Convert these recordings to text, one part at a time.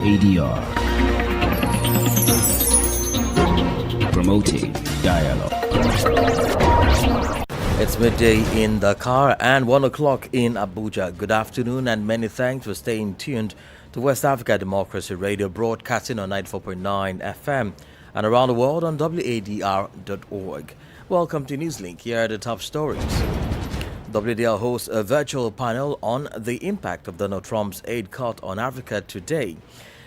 ADR, promoting dialogue. It's midday in Dakar and 1 o'clock in Abuja. Good afternoon and many thanks for staying tuned to West Africa Democracy Radio, broadcasting on 94.9 FM and around the world on wadr.org. Welcome to Newslink. Here are the top stories. WDL hosts a virtual panel on the impact of Donald Trump's aid cut on Africa today.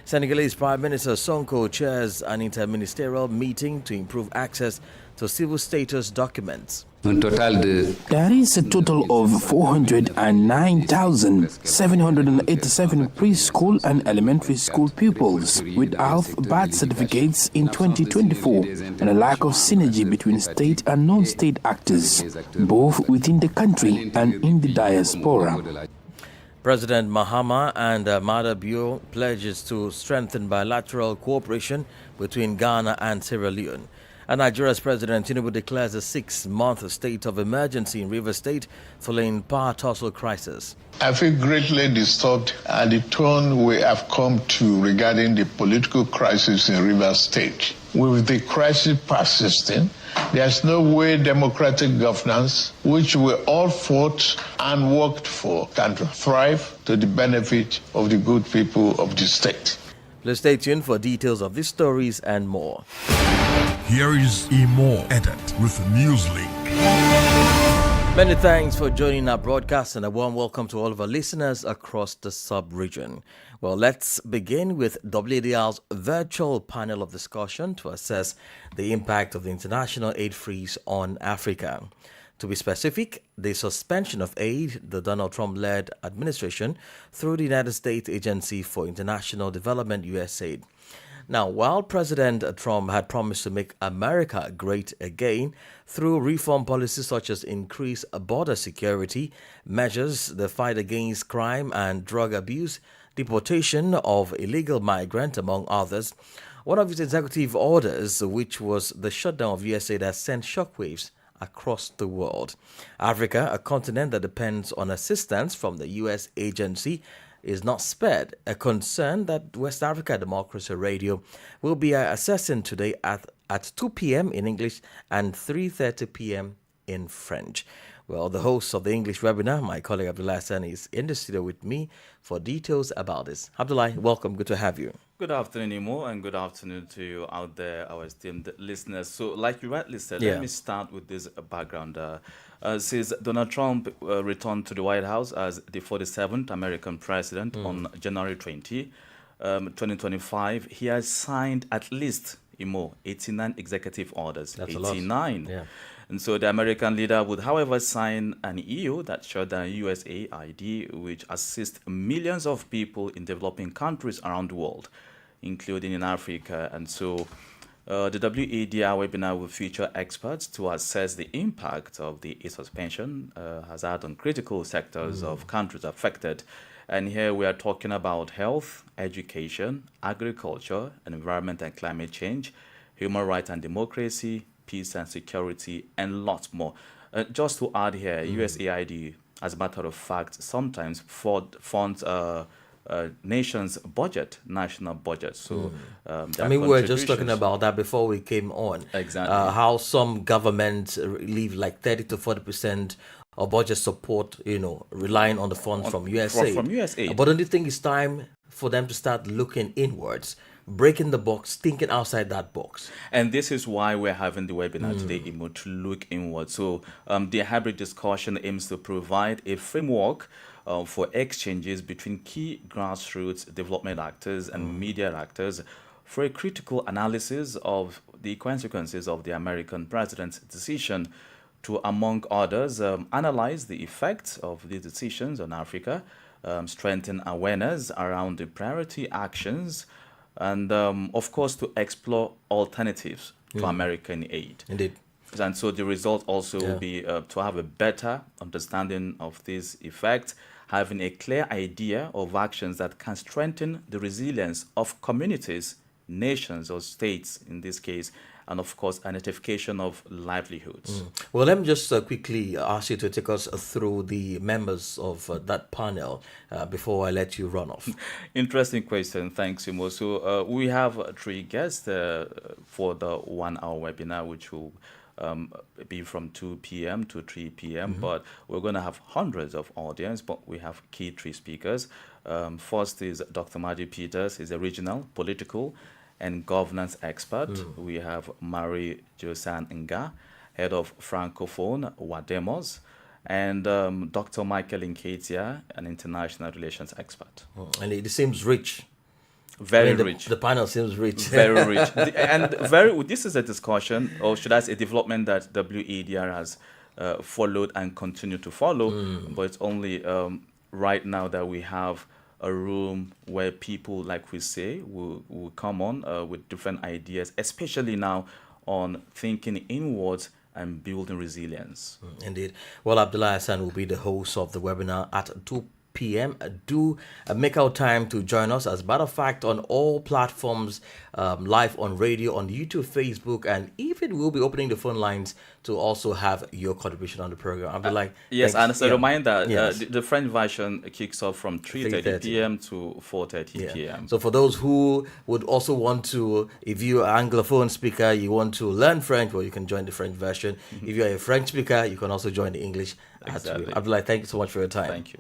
Senegalese Prime Minister Sonko chairs an interministerial meeting to improve access to civil status documents. There is a total of 409,787 preschool and elementary school pupils without birth certificates in 2024 and a lack of synergy between state and non-state actors, both within the country and in the diaspora. President Mahama and Mada Bio pledges to strengthen bilateral cooperation between Ghana and Sierra Leone. And Nigeria's President Tinubu declares a 6-month state of emergency in Rivers State following power tussle crisis. I feel greatly disturbed at the tone we have come to regarding the political crisis in Rivers State. With the crisis persisting, there's no way democratic governance, which we all fought and worked for, can thrive to the benefit of the good people of the state. Please stay tuned for details of these stories and more. Here is a more edit with Newslink. Many thanks for joining our broadcast and a warm welcome to all of our listeners across the sub-region. Well, let's begin with WDL's virtual panel of discussion to assess the impact of the international aid freeze on Africa. To be specific, the suspension of aid the Donald Trump-led administration through the United States Agency for International Development, USAID. Now, while President Trump had promised to make America great again through reform policies such as increased border security, measures the fight against crime and drug abuse, deportation of illegal migrants, among others, one of his executive orders, which was the shutdown of USAID, has sent shockwaves across the world. Africa, a continent that depends on assistance from the U.S. agency, is not spared, a concern that West Africa Democracy Radio will be assessing today at 2 p.m. in English and 3:30 p.m. in French. Well, the host of the English webinar, my colleague Abdullah Hassan, is in the studio with me for details about this. Abdullah, welcome. Good to have you. Good afternoon, Imo, and good afternoon to you out there, our esteemed listeners. So, like you rightly said, let me start with this background. Since Donald Trump returned to the White House as the 47th American president on January 20, 2025, he has signed at least, Imo, 89 executive orders. That's 89. Yeah. And so the American leader would, however, sign an EU that shut down USAID, which assists millions of people in developing countries around the world, including in Africa. And so the WADR webinar will feature experts to assess the impact of the aid suspension has had on critical sectors of countries affected. And here we are talking about health, education, agriculture, environment and climate change, human rights and democracy, peace and security, and lots more. Just to add here, USAID, as a matter of fact, sometimes funds nation's budget, national budget. So, we were just talking about that before we came on. Exactly. How some governments leave like 30 to 40% of budget support, relying on the funds from USAID. From USAID. But don't you think it's time for them to start looking inwards, breaking the box, thinking outside that box? And this is why we're having the webinar today, Imo, to look inward. So the hybrid discussion aims to provide a framework for exchanges between key grassroots development actors and media actors for a critical analysis of the consequences of the American president's decision to, among others, analyze the effects of these decisions on Africa, strengthen awareness around the priority actions, and of course to explore alternatives to American aid. Indeed. And so the result also will be to have a better understanding of this effect, having a clear idea of actions that can strengthen the resilience of communities nations or states in this case, and of course, identification of livelihoods. Well, let me just quickly ask you to take us through the members of that panel before I let you run off. Interesting question. Thanks, Imo. So we have 3 guests for the 1-hour webinar, which will be from 2 p.m. to 3 p.m. But we're going to have hundreds of audience, but we have key 3 speakers. First is Dr. Maji Peters. He's a regional, political, and governance expert. We have Marie Josan Nga, head of Francophone Wademos, and Dr. Michael Nketia, an international relations expert. And it seems rich. Very rich. The panel seems rich. Very rich. This is a discussion, or should I say, a development that WADR has followed and continue to follow. But it's only right now that we have a room where people, like we say, will come on with different ideas, especially now on thinking inwards and building resilience. Indeed. Well, Abdullah Hassan will be the host of the webinar at 2 p.m. Do make out time to join us. As a matter of fact, on all platforms, live on radio, on YouTube, Facebook, and even we'll be opening the phone lines to also have your contribution on the program. I'll be like, yes, and as a reminder, the French version kicks off from 3:30 p.m. to 4:30 p.m. So for those who would also want to, if you're an Anglophone speaker, you want to learn French, well, you can join the French version. If you're a French speaker, you can also join the English. Exactly. Abdullah, thank you so much for your time. Thank you.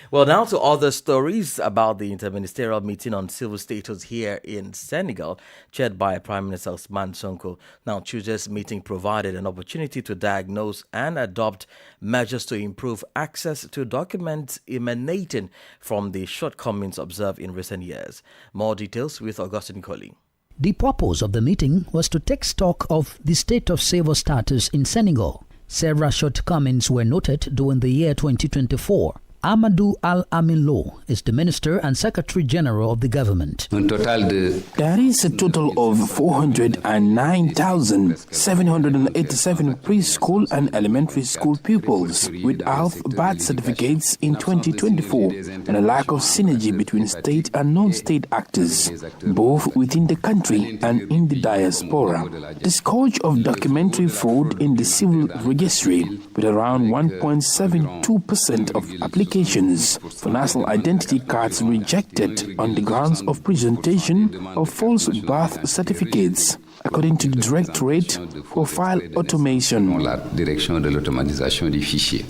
Well, now to other stories about the interministerial meeting on civil status here in Senegal, chaired by Prime Minister Ousmane Sonko. Now, Tuesday's meeting provided an opportunity to diagnose and adopt measures to improve access to documents emanating from the shortcomings observed in recent years. More details with Augustine Colley. The purpose of the meeting was to take stock of the state of civil status in Senegal. Several shortcomings were noted during the year 2024. Amadou Al-Amin Lo is the Minister and Secretary General of the government. There is a total of 409,787 preschool and elementary school pupils without birth certificates in 2024 and a lack of synergy between state and non-state actors, both within the country and in the diaspora. The scourge of documentary fraud in the civil registry, with around 1.72% of applications for national identity cards rejected on the grounds of presentation of false birth certificates, according to the Directorate for File Automation.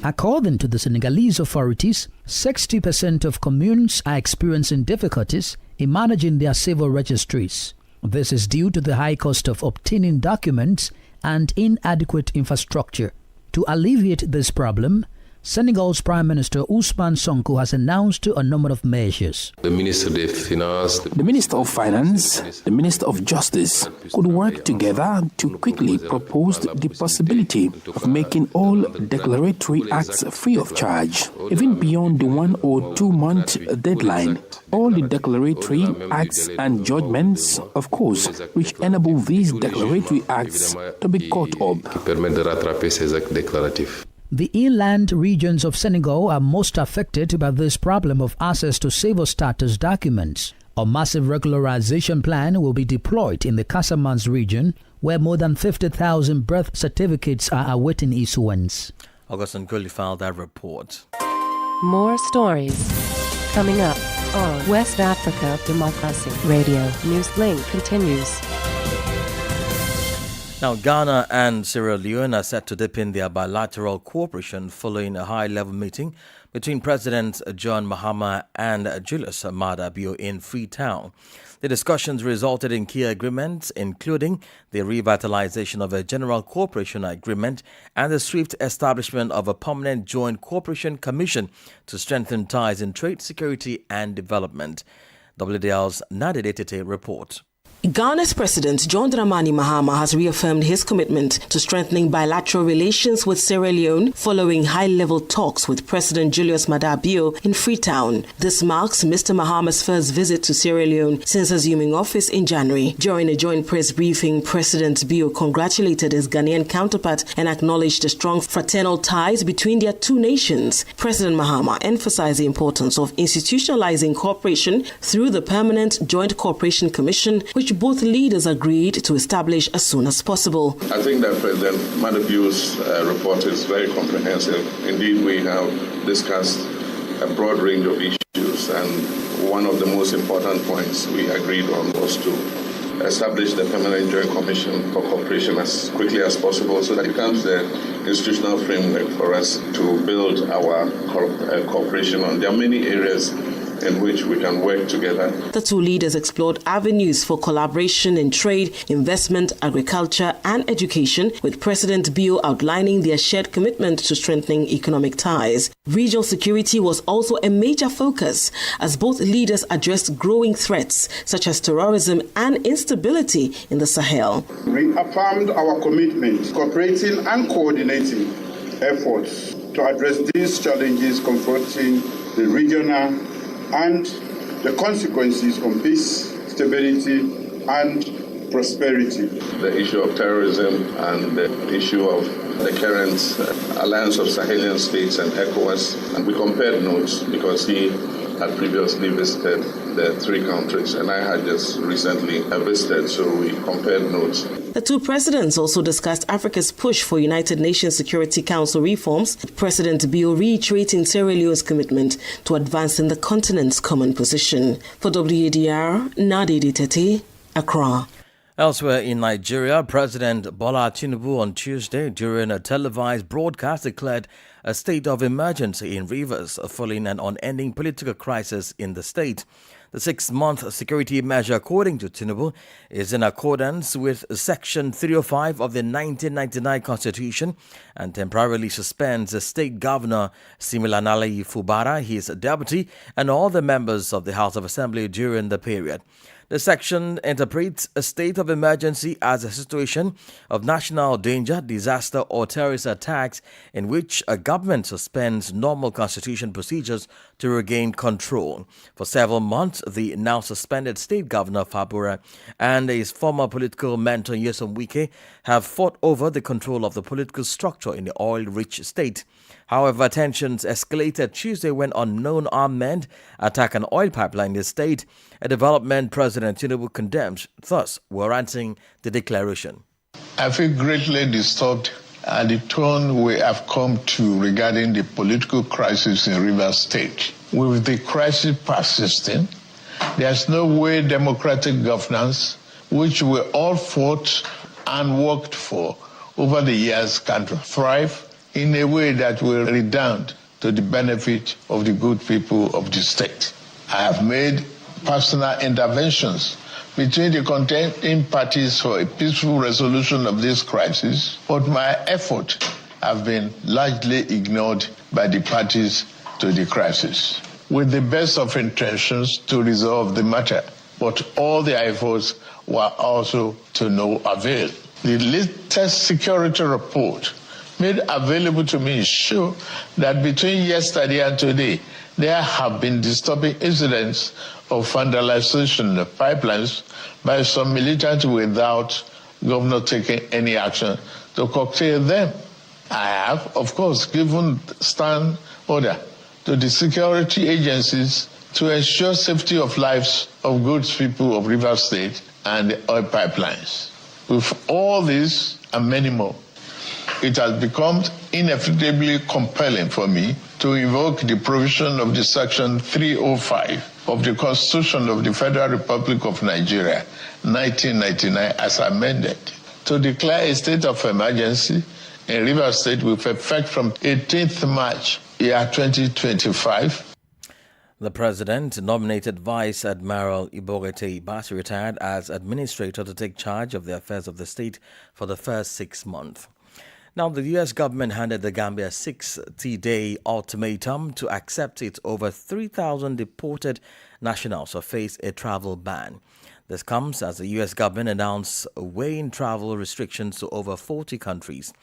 According to the Senegalese authorities, 60% of communes are experiencing difficulties in managing their civil registries. This is due to the high cost of obtaining documents and inadequate infrastructure. To alleviate this problem, Senegal's Prime Minister Ousmane Sonko has announced a number of measures. The Minister of Finance, the Minister of Justice could work together to quickly propose the possibility of making all declaratory acts free of charge, even beyond the 1 or 2 month deadline. All the declaratory acts and judgments, of course, which enable these declaratory acts to be caught up. The inland regions of Senegal are most affected by this problem of access to civil status documents. A massive regularization plan will be deployed in the Casamance region, where more than 50,000 birth certificates are awaiting issuance. Augustine Colley filed that report. More stories coming up on West Africa Democracy Radio. Newslink continues. Now, Ghana and Sierra Leone are set to deepen their bilateral cooperation following a high-level meeting between Presidents John Mahama and Julius Maada Bio in Freetown. The discussions resulted in key agreements, including the revitalization of a general cooperation agreement and the swift establishment of a permanent joint cooperation commission to strengthen ties in trade, security, and development. WDL's Nadi Etete report. Ghana's President John Dramani Mahama has reaffirmed his commitment to strengthening bilateral relations with Sierra Leone following high-level talks with President Julius Maada Bio in Freetown. This marks Mr. Mahama's first visit to Sierra Leone since assuming office in January. During a joint press briefing, President Bio congratulated his Ghanaian counterpart and acknowledged the strong fraternal ties between their two nations. President Mahama emphasized the importance of institutionalizing cooperation through the Permanent Joint Cooperation Commission, which which both leaders agreed to establish as soon as possible. I think that President Madabio's report is very comprehensive. Indeed, we have discussed a broad range of issues, and one of the most important points we agreed on was to establish the Permanent Joint Commission for Cooperation as quickly as possible so that it becomes the institutional framework for us to build our cooperation on. There are many areas in which we can work together. The two leaders explored avenues for collaboration in trade, investment, agriculture, and education, with President Bio outlining their shared commitment to strengthening economic ties. Regional security was also a major focus, as both leaders addressed growing threats such as terrorism and instability in the Sahel. We affirmed our commitment, cooperating and coordinating efforts to address these challenges confronting the regional and the consequences on peace, stability, and prosperity. The issue of terrorism and the issue of the current alliance of Sahelian states and ECOWAS, and we compared notes because he had previously visited the three countries and I had just recently visited, so we compared notes. The two presidents also discussed Africa's push for United Nations Security Council reforms, with President Bio reiterating Sierra Leone's commitment to advancing the continent's common position. For WADR, Nadidi Tete, Accra. Elsewhere in Nigeria, President Bola Tinubu on Tuesday, during a televised broadcast, declared a state of emergency in Rivers following an unending political crisis in the state. The 6-month security measure, according to Tinubu, is in accordance with Section 305 of the 1999 Constitution and temporarily suspends the state governor Similanale Fubara, his deputy, and all the members of the House of Assembly during the period. The section interprets a state of emergency as a situation of national danger, disaster, or terrorist attacks in which a government suspends normal constitution procedures to regain control. For several months, the now suspended state governor Fabura and his former political mentor Nyesom Wike have fought over the control of the political structure in the oil-rich state. However, tensions escalated Tuesday when unknown armed men attacked an oil pipeline in the state, a development President Tinubu condemns, thus warranting the declaration. I feel greatly disturbed at the tone we have come to regarding the political crisis in Rivers State. With the crisis persisting, there's no way democratic governance, which we all fought and worked for over the years, can thrive in a way that will redound to the benefit of the good people of the state. I have made personal interventions between the contending parties for a peaceful resolution of this crisis, but my efforts have been largely ignored by the parties to the crisis, with the best of intentions to resolve the matter, but all the efforts were also to no avail. The latest security report made available to me show that between yesterday and today, there have been disturbing incidents of vandalization of pipelines by some militants without governor taking any action to curtail them. I have, of course, given stand order to the security agencies to ensure safety of lives of good people of Rivers State and the oil pipelines. With all this and many more, it has become inevitably compelling for me to invoke the provision of the Section 305 of the Constitution of the Federal Republic of Nigeria, 1999, as amended, to declare a state of emergency in Rivers State with effect from 18th March, year 2025. The president nominated Vice Admiral Ibogete Ibasi, retired as administrator, to take charge of the affairs of the state for the first 6 months. Now, the U.S. government handed the Gambia a 60-day ultimatum to accept its over 3,000 deported nationals who face a travel ban. This comes as the U.S. government announced weighing travel restrictions to over 40 countries.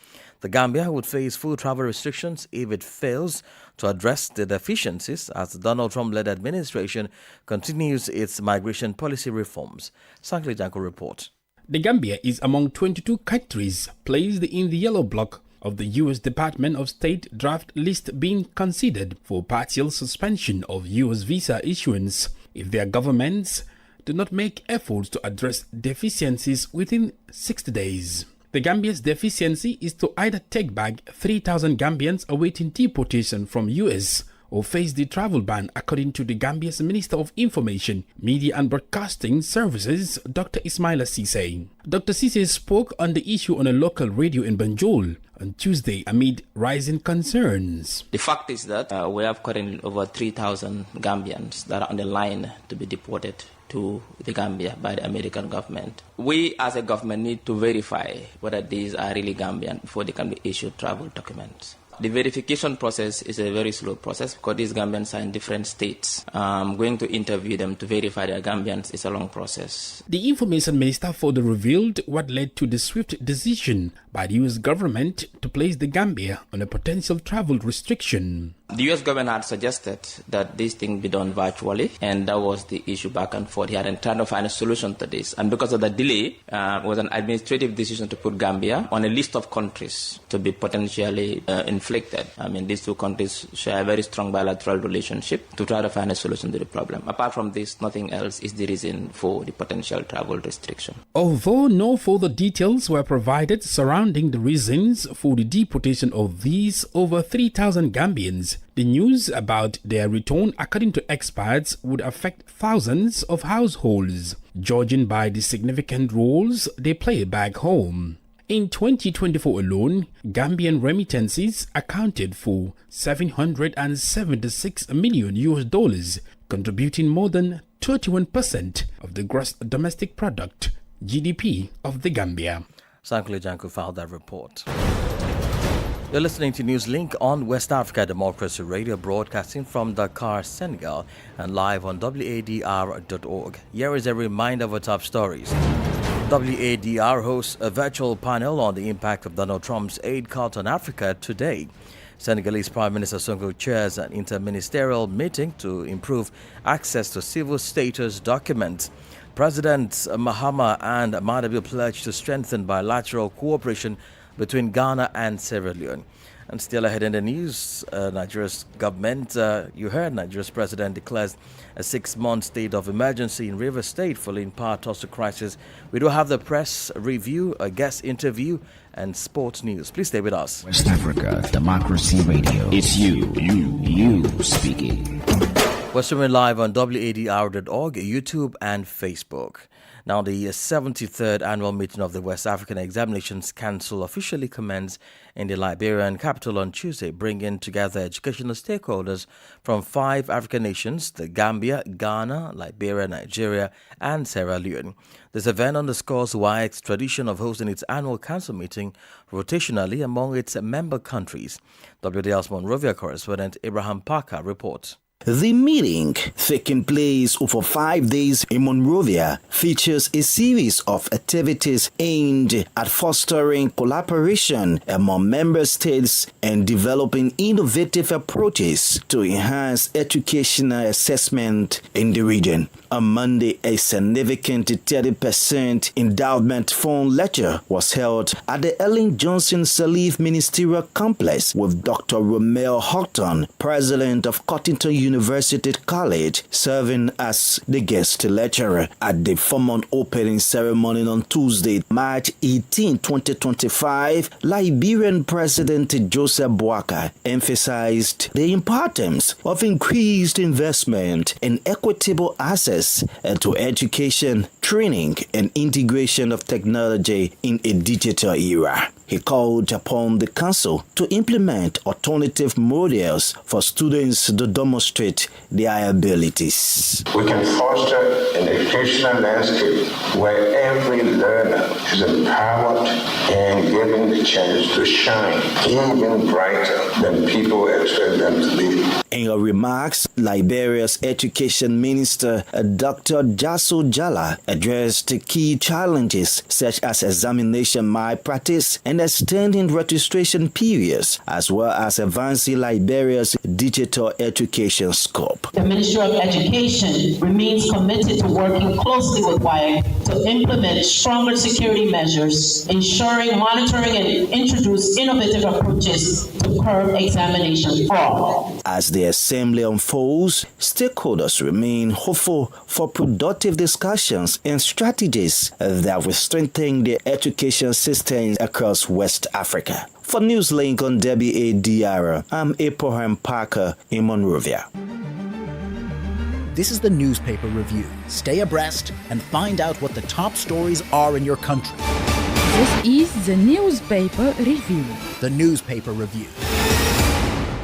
The Gambia would face full travel restrictions if it fails to address the deficiencies as the Donald Trump-led administration continues its migration policy reforms. Sankle Janko report. The Gambia is among 22 countries placed in the yellow block of the U.S. Department of State draft list being considered for partial suspension of U.S. visa issuance if their governments do not make efforts to address deficiencies within 60 days. The Gambia's deficiency is to either take back 3,000 Gambians awaiting deportation from US or face the travel ban, according to the Gambia's Minister of Information, Media and Broadcasting Services, Dr. Ismaila Cisse. Dr. Cisse spoke on the issue on a local radio in Banjul on Tuesday amid rising concerns. The fact is that we have currently over 3,000 Gambians that are on the line to be deported to the Gambia by the American government. We as a government need to verify whether these are really Gambian before they can be issued travel documents. The verification process is a very slow process because these Gambians are in different states. Going to interview them to verify they're Gambians is a long process. The Information Minister further revealed what led to the swift decision by the US government to place the Gambia on a potential travel restriction. The US government had suggested that this thing be done virtually, and that was the issue back and forth. He had tried to find a solution to this, and because of the delay, it was an administrative decision to put Gambia on a list of countries to be potentially inflicted. I mean, these two countries share a very strong bilateral relationship to try to find a solution to the problem. Apart from this, nothing else is the reason for the potential travel restriction. Although no further details were provided surrounding the reasons for the deportation of these over 3,000 Gambians, the news about their return, according to experts, would affect thousands of households, judging by the significant roles they play back home. In 2024 alone, Gambian remittances accounted for $776 million, contributing more than 31% of the gross domestic product, GDP, of the Gambia. Sankuli Janku filed that report. You're listening to Newslink on West Africa Democracy Radio, broadcasting from Dakar, Senegal, and live on wadr.org. Here is a reminder of our top stories. WADR hosts a virtual panel on the impact of Donald Trump's aid cut on Africa today. Senegalese Prime Minister Sonko chairs an interministerial meeting to improve access to civil status documents. Presidents Mahama and Madabi pledged to strengthen bilateral cooperation between Ghana and Sierra Leone. And still ahead in the news, Nigeria's government, you heard Nigeria's president declares a 6-month state of emergency in Rivers State following power tussle crisis. We do have the press review, a guest interview, and sports news. Please stay with us. West Africa Democracy Radio. It's you speaking. We're streaming live on wadr.org, YouTube, and Facebook. Now, the 73rd annual meeting of the West African Examinations Council officially commenced in the Liberian capital on Tuesday, bringing together educational stakeholders from 5 African nations: the Gambia, Ghana, Liberia, Nigeria, and Sierra Leone. This event underscores WAEC's tradition of hosting its annual council meeting rotationally among its member countries. WDL's Monrovia correspondent Abraham Parker reports. The meeting, taking place over 5 days in Monrovia, features a series of activities aimed at fostering collaboration among member states and developing innovative approaches to enhance educational assessment in the region. On Monday, a significant 30% endowment fund lecture was held at the Ellen Johnson Sirleaf Ministerial Complex with Dr. Romeo Houghton, president of Cottington University College, serving as the guest lecturer. At the formal opening ceremony on Tuesday, March 18, 2025, Liberian President Joseph Boakai emphasized the importance of increased investment and equitable access to education, training, and integration of technology in a digital era. He called upon the council to implement alternative models for students to demonstrate their abilities. We can foster an educational landscape where every learner is empowered and given the chance to shine even brighter than people expect them to be. In her remarks, Liberia's Education Minister, Dr. Jasso Jala, addressed key challenges such as examination malpractice and extending registration periods, as well as advancing Liberia's digital education scope. The Ministry of Education remains committed to working closely with WAEC to implement stronger security measures, ensuring monitoring and introduce innovative approaches to curb examination fraud. As the assembly unfolds, stakeholders remain hopeful for productive discussions and strategies that will strengthen the education systems across West Africa. For Newslink on WADR, I'm Abraham Parker in Monrovia. This is the newspaper review. Stay abreast and find out what the top stories are in your country. This is the newspaper review. The newspaper review.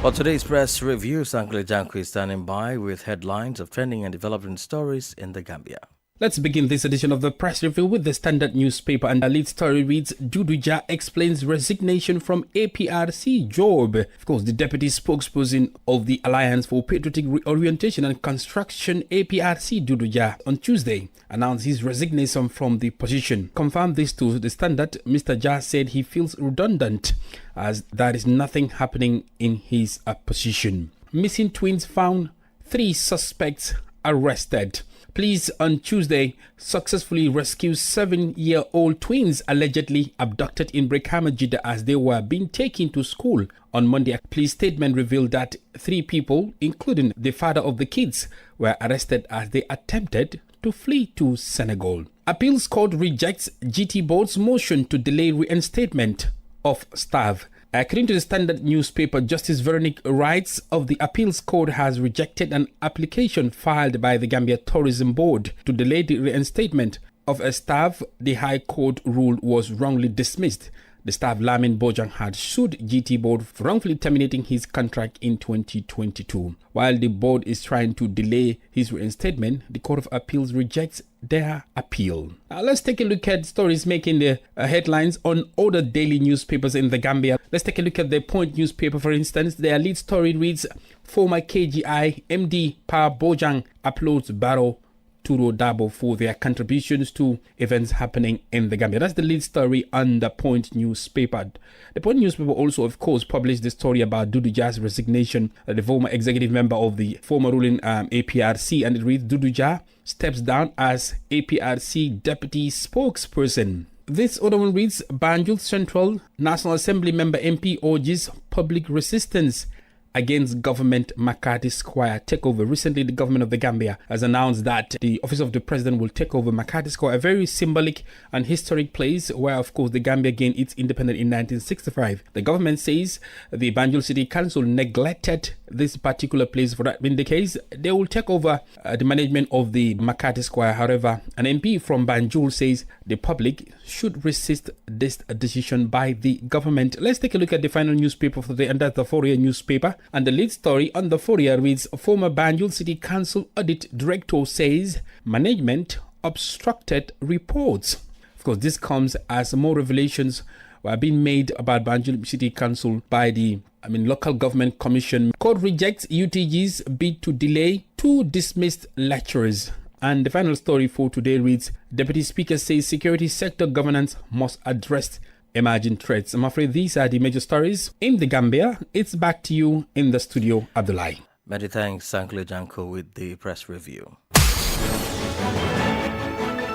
For today's press review, Sankle Janko is standing by with headlines of trending and developing stories in the Gambia. Let's begin this edition of the press review with the Standard newspaper, and the lead story reads, Duduja explains resignation from APRC job. Of course, the deputy spokesperson of the Alliance for Patriotic Reorientation and Construction, APRC Duduja, on Tuesday announced his resignation from the position. Confirmed this to the Standard, Mr. Jah said he feels redundant as there is nothing happening in his position. Missing twins found, 3 suspects arrested. Police on Tuesday successfully rescued 7-year-old twins allegedly abducted in Brekamajida as they were being taken to school. On Monday, a police statement revealed that 3 people, including the father of the kids, were arrested as they attempted to flee to Senegal. Appeals Court rejects GT Board's motion to delay reinstatement of staff. According to the Standard newspaper, Justice Veronique writes of the Appeals Court has rejected an application filed by the Gambia Tourism Board to delay the reinstatement of a staff. The High Court rule was wrongly dismissed. The staff Lamin Bojang had sued GT Board for wrongfully terminating his contract in 2022. While the board is trying to delay his reinstatement, the Court of Appeals rejects their appeal. Now let's take a look at stories making the headlines on other daily newspapers in the Gambia. Let's take a look at the Point newspaper, for instance. Their lead story reads, former KGI MD Pa Bojang applauds Barrow Turo Dabo for their contributions to events happening in the Gambia. That's the lead story on the Point newspaper. The Point newspaper also, of course, published the story about Duduja's resignation, the former executive member of the former ruling APRC, and it reads, Duduja steps down as APRC deputy spokesperson. This other one reads, Banjul Central National Assembly member MP urges public resistance against government McCarthy Square takeover. Recently, the government of the Gambia has announced that the office of the president will take over McCarthy Square, a very symbolic and historic place where, of course, the Gambia gained its independence in 1965. The government says the Banjul City Council neglected this particular place. For that being the case, they will take over the management of the McCarthy Square. However, an MP from Banjul says the public should resist this decision by the government. Let's take a look at the final newspaper for the day, and that's the Fourier newspaper. And the lead story on the Fourier reads, former Banjul City Council audit director says management obstructed reports. Of course, this comes as more revelations were being made about Banjul City Council by the Local Government Commission. Court rejects UTG's bid to delay 2 dismissed lecturers. And the final story for today reads, Deputy Speaker says security sector governance must address emerging threats. I'm afraid these are the major stories in the Gambia. It's back to you in the studio, Abdullahi. Many thanks, Sankle Janko, with the press review.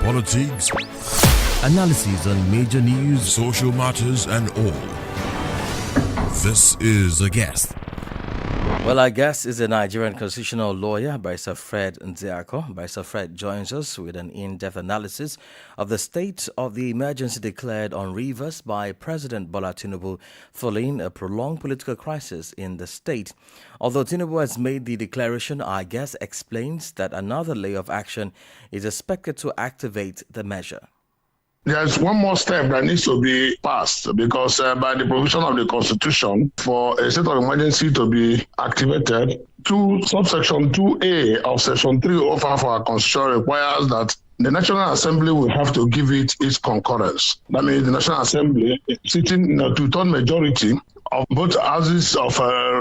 Politics, analysis on major news, social matters, and all. This is A Guest. Well, our guest is a Nigerian constitutional lawyer, Barrister Fred Nziako. Barrister Fred joins us with an in-depth analysis of the state of the emergency declared on Rivers by President Bola Tinubu following a prolonged political crisis in the state. Although Tinubu has made the declaration, our guest explains that another layer of action is expected to activate the measure. There's one more step that needs to be passed because by the provision of the Constitution, for a state of emergency to be activated, subsection 2A of section 305 of our Constitution requires that the National Assembly will have to give it its concurrence. That means the National Assembly, sitting in a two-third majority of both houses of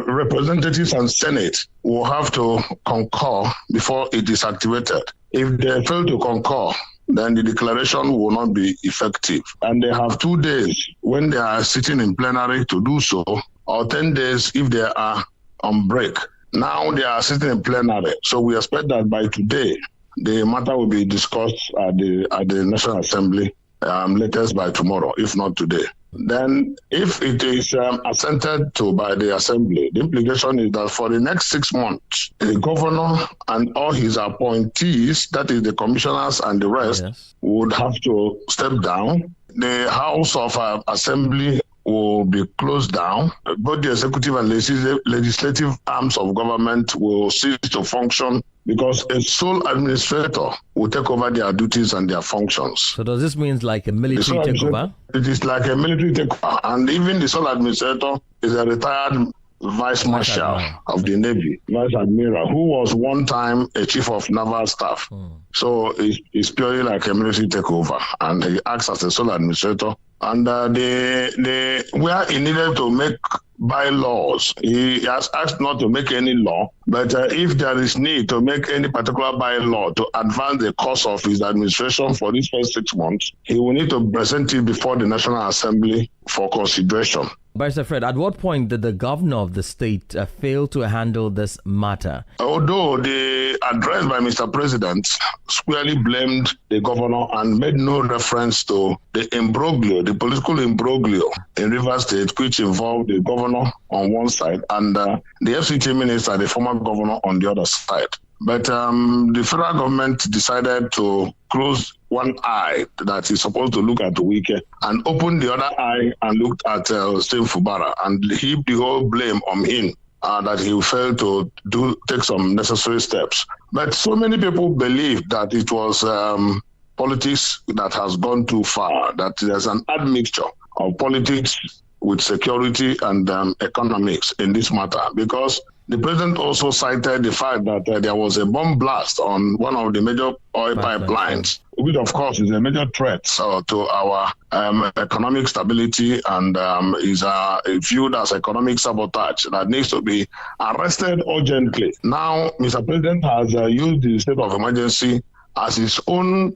representatives and Senate, will have to concur before it is activated. If they fail to concur, then the declaration will not be effective. And they have 2 days when they are sitting in plenary to do so, or 10 days if they are on break. Now they are sitting in plenary. So we expect that by today, the matter will be discussed at the National Assembly latest by tomorrow, if not today. Then, if it is assented to by the Assembly, the implication is that for the next 6 months, the governor and all his appointees, that is the commissioners and the rest, would have to step down. The House of Assembly will be closed down. Both the executive and legislative arms of government will cease to function because a sole administrator will take over their duties and their functions. So does this mean like a military takeover? It is like a military takeover. And even the sole administrator is a retired Vice Marshal of the Navy, Vice Admiral, who was one time a Chief of Naval Staff. So it's purely like a military takeover. And he acts as a sole administrator. And where he needed to make bylaws, he has asked not to make any law, but if there is need to make any particular bylaw to advance the course of his administration for these first 6 months, he will need to present it before the National Assembly for consideration. Barrister Fred, at what point did the governor of the state fail to handle this matter? Although the address by Mr. President squarely blamed the governor and made no reference to the imbroglio, the political imbroglio in Rivers State, which involved the governor on one side and the FCT minister, the former governor, on the other side. But the federal government decided to close one eye that is supposed to look at Wike and open the other eye and looked at Steve Fubara and heaped the whole blame on him that he failed to take some necessary steps. But so many people believe that it was politics that has gone too far, that there's an admixture of politics with security and economics in this matter, because the president also cited the fact that there was a bomb blast on one of the major oil pipelines, which of course is a major threat to our economic stability and is viewed as economic sabotage that needs to be arrested urgently. Now, Mr. President has used the state of emergency as his own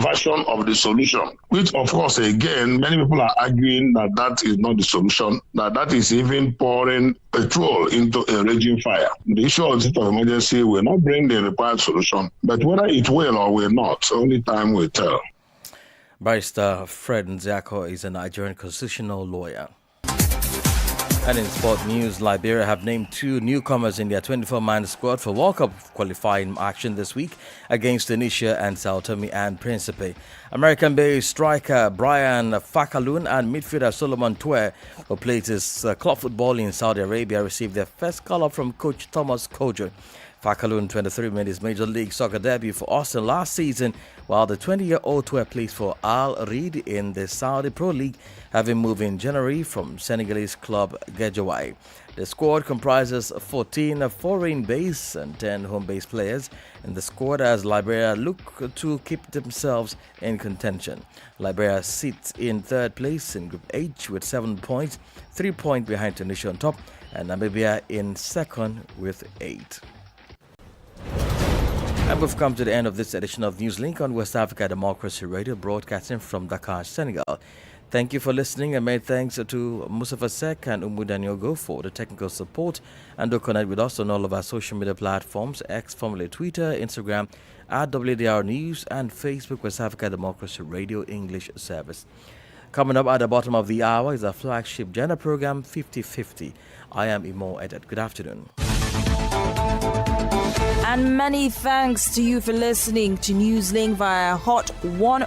version of the solution, which of course again many people are arguing that is not the solution, that is even pouring petrol into a raging fire. The issue of the state of emergency will not bring the required solution, but whether it will or will not, only time will tell. Barrister Fred Nziako is a Nigerian constitutional lawyer. And in sport news, Liberia have named 2 newcomers in their 24-man squad for World Cup qualifying action this week against Tunisia and Sao Tome and Principe. American-based striker Brian Fakaloun and midfielder Solomon Twe, who plays his club football in Saudi Arabia, received their first call-up from coach Thomas Kojo. Fakaloun, 23, made his Major League Soccer debut for Austin last season, while the 20-year-old Twe plays for Al Reed in the Saudi Pro League, having moved in January from Senegalese club Guédiawaye. The squad comprises 14 foreign-based and 10 home-based players in the squad as Liberia look to keep themselves in contention. Liberia sits in 3rd place in Group H with 7 points, 3 points behind Tunisia on top, and Namibia in 2nd with 8. And we've come to the end of this edition of Newslink on West Africa Democracy Radio, broadcasting from Dakar, Senegal. Thank you for listening, and many thanks to Mustafa Sek and Umudanyogo for the technical support. And do connect with us on all of our social media platforms, X, formerly Twitter, Instagram, at WDR News, and Facebook, West Africa Democracy Radio English Service. Coming up at the bottom of the hour is our flagship gender program, 50-50. I am Imo Edet. Good afternoon. And many thanks to you for listening to Newslink via Hot 10.